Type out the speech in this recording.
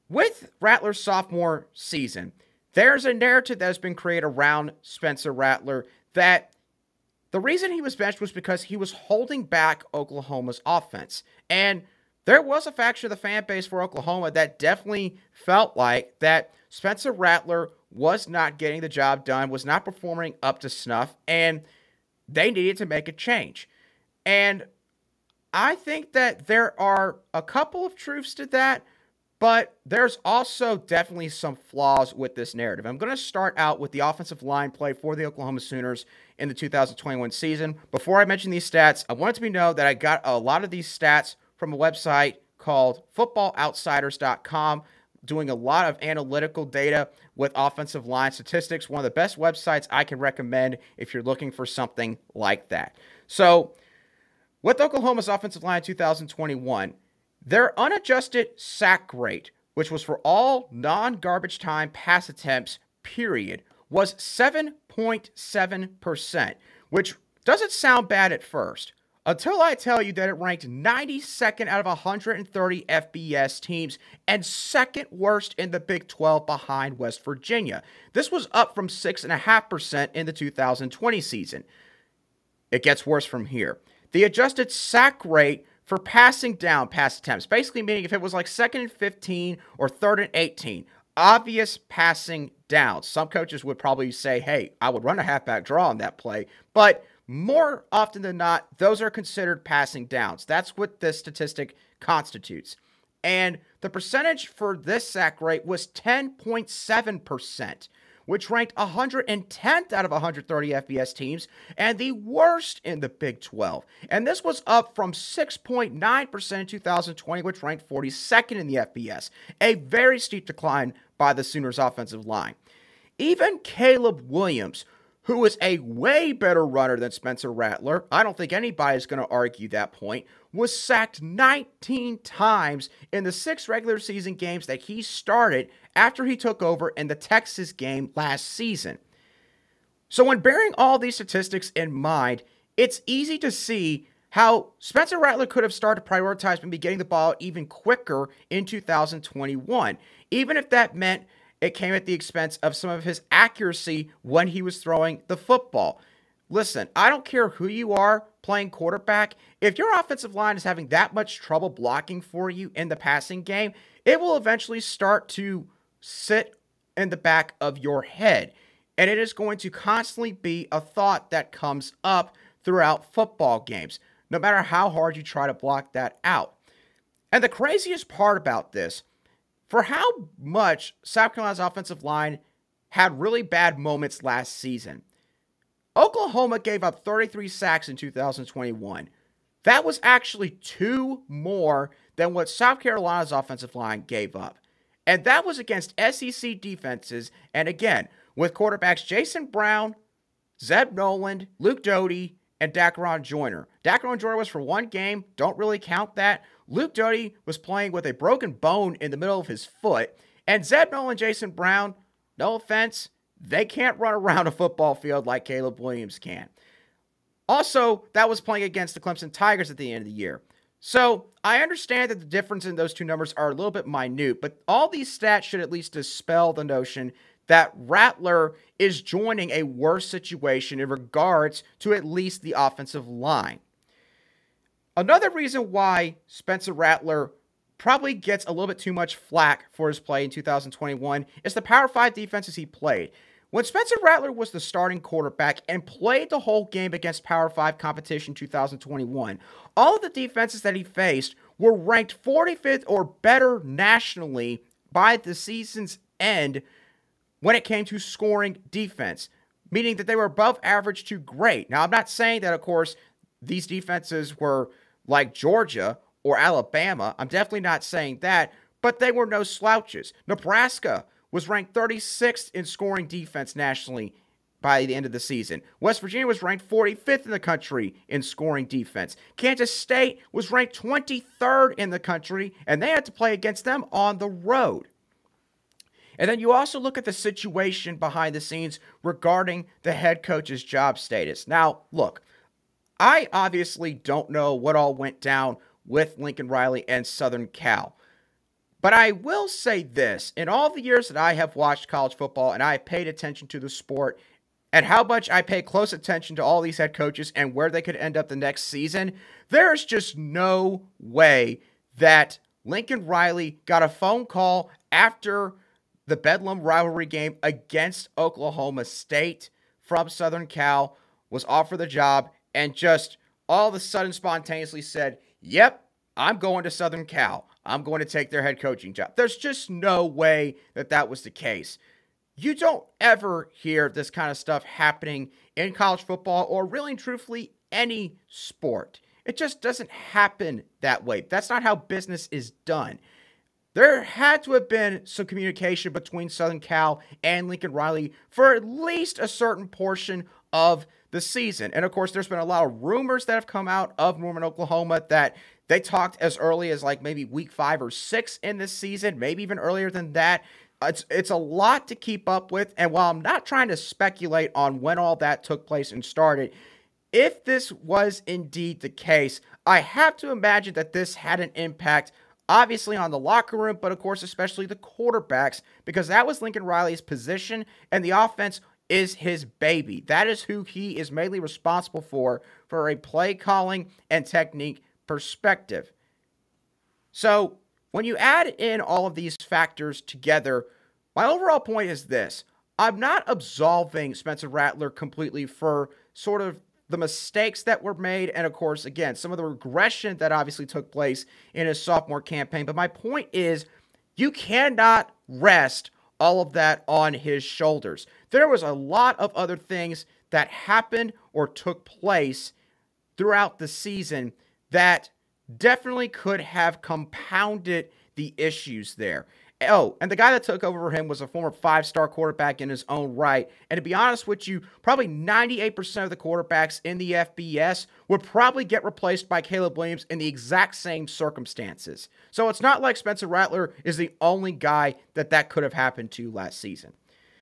with Rattler's sophomore season, there's a narrative that has been created around Spencer Rattler that the reason he was benched was because he was holding back Oklahoma's offense. And there was a faction of the fan base for Oklahoma that definitely felt like that Spencer Rattler was not getting the job done, was not performing up to snuff, and they needed to make a change. And I think that there are a couple of truths to that, but there's also definitely some flaws with this narrative. I'm going to start out with the offensive line play for the Oklahoma Sooners in the 2021 season. Before I mention these stats, I want it to be known that I got a lot of these stats from a website called footballoutsiders.com, doing a lot of analytical data with offensive line statistics. One of the best websites I can recommend if you're looking for something like that. So, with Oklahoma's offensive line in 2021, their unadjusted sack rate, which was for all non-garbage time pass attempts, period, was 7.7%, which doesn't sound bad at first, until I tell you that it ranked 92nd out of 130 FBS teams and second worst in the Big 12 behind West Virginia. This was up from 6.5% in the 2020 season. It gets worse from here. The adjusted sack rate for passing down pass attempts, basically meaning if it was like 2nd and 15 or 3rd and 18, obvious passing downs. Some coaches would probably say, hey, I would run a halfback draw on that play, but more often than not, those are considered passing downs. That's what this statistic constitutes. And the percentage for this sack rate was 10.7%, which ranked 110th out of 130 FBS teams and the worst in the Big 12. And this was up from 6.9% in 2020, which ranked 42nd in the FBS. A very steep decline by the Sooners' offensive line. Even Caleb Williams, who is a way better runner than Spencer Rattler, I don't think anybody's going to argue that point, was sacked 19 times in the 6 regular season games that he started after he took over in the Texas game last season. So when bearing all these statistics in mind, it's easy to see how Spencer Rattler could have started to prioritize maybe getting the ball even quicker in 2021, even if that meant it came at the expense of some of his accuracy when he was throwing the football. Listen, I don't care who you are playing quarterback. If your offensive line is having that much trouble blocking for you in the passing game, it will eventually start to sit in the back of your head. And it is going to constantly be a thought that comes up throughout football games, no matter how hard you try to block that out. And the craziest part about this, for how much South Carolina's offensive line had really bad moments last season, Oklahoma gave up 33 sacks in 2021. That was actually 2 more than what South Carolina's offensive line gave up. And that was against SEC defenses, and again, with quarterbacks Jason Brown, Zeb Noland, Luke Doty, and Dacaron Joyner. Dacaron Joyner was for 1 game, don't really count that. Luke Doty was playing with a broken bone in the middle of his foot, and Zeb Noland and Jason Brown, no offense, they can't run around a football field like Caleb Williams can. Also, that was playing against the Clemson Tigers at the end of the year. So, I understand that the difference in those 2 numbers are a little bit minute, but all these stats should at least dispel the notion that Rattler is joining a worse situation in regards to at least the offensive line. Another reason why Spencer Rattler probably gets a little bit too much flack for his play in 2021 is the Power 5 defenses he played. When Spencer Rattler was the starting quarterback and played the whole game against Power 5 competition in 2021, all of the defenses that he faced were ranked 45th or better nationally by the season's end when it came to scoring defense, meaning that they were above average to great. Now, I'm not saying that, of course, these defenses were like Georgia or Alabama. I'm definitely not saying that, but they were no slouches. Nebraska was ranked 36th in scoring defense nationally by the end of the season. West Virginia was ranked 45th in the country in scoring defense. Kansas State was ranked 23rd in the country, and they had to play against them on the road. And then you also look at the situation behind the scenes regarding the head coach's job status. Now, look, I obviously don't know what all went down with Lincoln Riley and Southern Cal. But I will say this, in all the years that I have watched college football and I have paid attention to the sport and how much I pay close attention to all these head coaches and where they could end up the next season, there's just no way that Lincoln Riley got a phone call after the Bedlam rivalry game against Oklahoma State from Southern Cal, was offered the job, and just all of a sudden spontaneously said, yep, I'm going to Southern Cal. I'm going to take their head coaching job. There's just no way that that was the case. You don't ever hear this kind of stuff happening in college football or really and truthfully any sport. It just doesn't happen that way. That's not how business is done. There had to have been some communication between Southern Cal and Lincoln Riley for at least a certain portion of the season. And of course, there's been a lot of rumors that have come out of Norman, Oklahoma, that they talked as early as like maybe week 5 or 6 in this season, maybe even earlier than that. It's a lot to keep up with. And while I'm not trying to speculate on when all that took place and started, if this was indeed the case, I have to imagine that this had an impact, obviously on the locker room, but of course, especially the quarterbacks, because that was Lincoln Riley's position and the offense is his baby. That is who he is mainly responsible for a play calling and technique perspective. So when you add in all of these factors together, my overall point is this. I'm not absolving Spencer Rattler completely for sort of the mistakes that were made, and of course, again, some of the regression that obviously took place in his sophomore campaign. But my point is, you cannot rest all of that on his shoulders. There was a lot of other things that happened or took place throughout the season that definitely could have compounded the issues there. Oh, and the guy that took over for him was a former 5-star quarterback in his own right. And to be honest with you, probably 98% of the quarterbacks in the FBS would probably get replaced by Caleb Williams in the exact same circumstances. So it's not like Spencer Rattler is the only guy that could have happened to last season.